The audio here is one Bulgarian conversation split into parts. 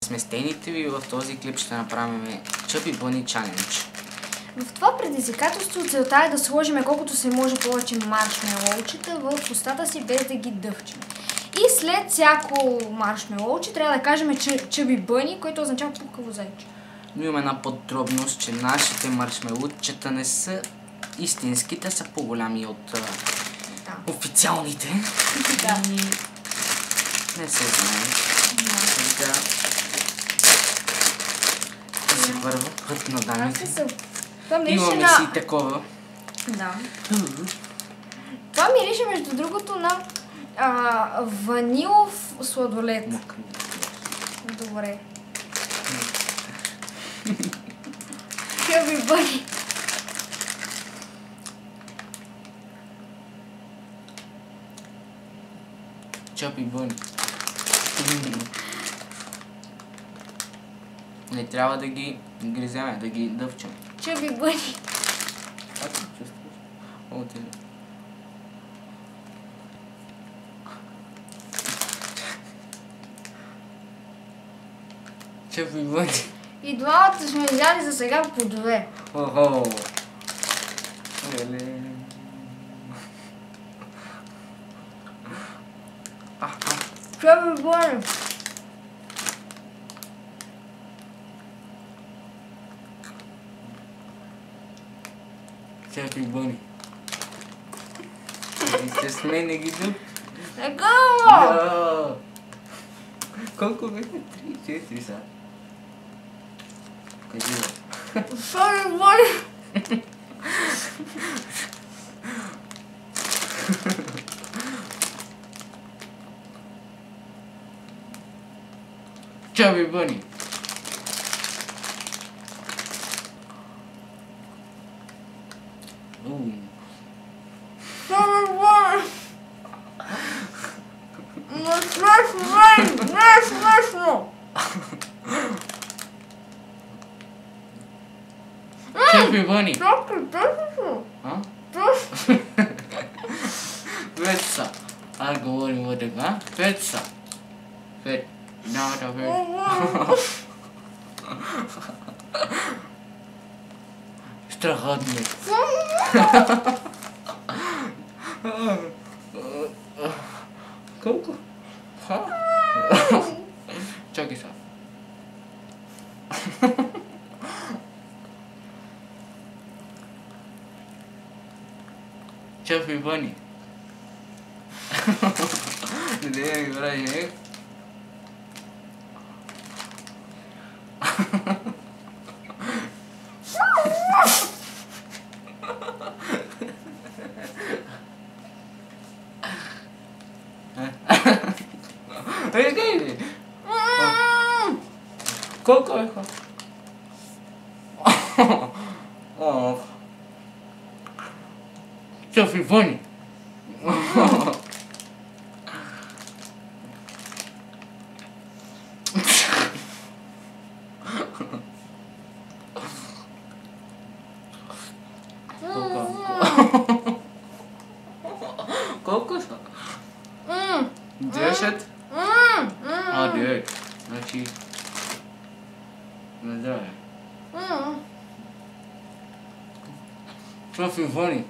сместените ви, в този клип ще направим Chubby Bunny Challenge. В това предизвикателство целта е да сложим колкото се може повече маршмелоучета в устата си, без да ги дъвчим. И след всяко маршмелоуче трябва да кажем Chubby Bunny, което означава пукаво зайче. Но има една подробност, че нашите маршмелоучета не са истинските, са по-голями от официалните. Да. И не се знае. Сега си първа път на дамите. Имаме си такова. Да. Това мирише между другото на ванилов сладолед. Добре. Chubby Bunny. Chubby Bunny. Не трябва да ги гриземе, да ги дъвчем. Chubby Bunny. Как се чувстваш? О, ти. Chubby Bunny. И двамата сме взяли за сега по две. Охо. Chubby Bunny. Chubby Bunny. И с мен не ги дъв. Така! Колко бе? 3-4 са. Кажи бе. Chubby Bunny. Chubby Bunny. Chubby Bunny. Не смешно, не е смешно. Chubby Bunny. Чакай, Пет са. Аз говорим от така. Пет са. Пет. Да, пет. Страхотно. Колко? Чакай са. Chubby Bunny. Не ми прави, Ей, колко е? Chubby Bunny. Колко са? 10? 9. Значи... Не здраве. Chubby Bunny.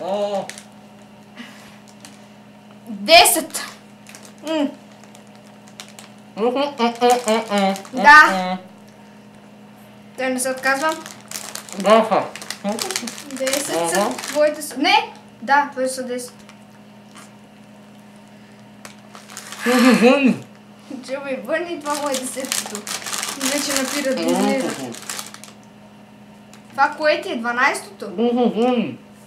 О! 10. Да. Той не се отказва. Гафа. 10 са твоите са. Не! Да, твоите са 10. Chubby Bunny, това му е 10-то. Вече напират да излиза. Това кое ти е? 12-то?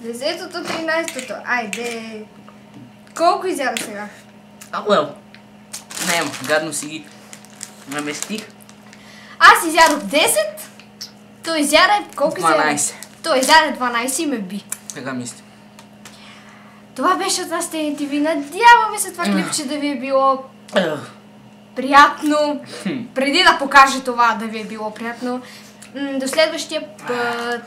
10-то, 13-то. Айде. Колко изяда сега? Не, гадно си ги наместих. Аз изядох 10, той изяде колко изяде? 12. Той изяде 12 и ме би. Така мисля. Това беше от нас TNTV. Надяваме се това клипче да ви е било приятно. Преди да покаже това да ви е било приятно. До следващия път.